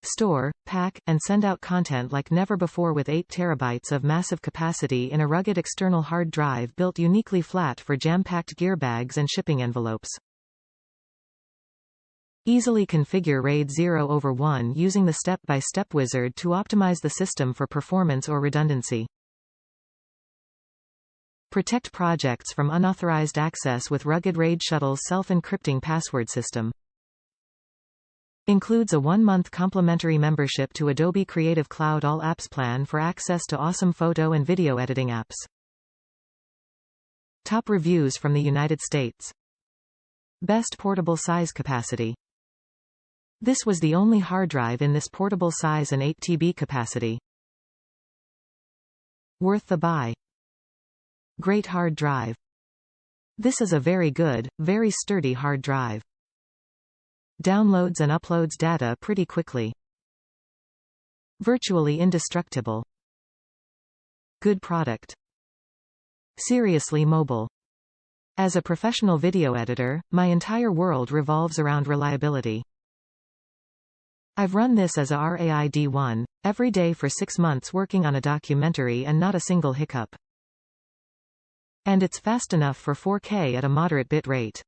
store, pack, and send out content like never before with 8 terabytes of massive capacity in a rugged external hard drive built uniquely flat for jam-packed gear bags and shipping envelopes. Easily configure RAID 0/1 using the step-by-step wizard to optimize the system for performance or redundancy. Protect projects from unauthorized access with Rugged RAID Shuttle's self-encrypting password system. Includes a 1-month complimentary membership to Adobe Creative Cloud All Apps plan for access to awesome photo and video editing apps. Top reviews from the United States. Best portable size capacity. This was the only hard drive in this portable size and 8 TB capacity. Worth the buy. Great hard drive. This is a very good, very sturdy hard drive. Downloads and uploads data pretty quickly. Virtually indestructible. Good product. Seriously mobile. As a professional video editor, my entire world revolves around reliability. I've run this as a RAID1, every day for 6 months working on a documentary and not a single hiccup. And it's fast enough for 4K at a moderate bit rate.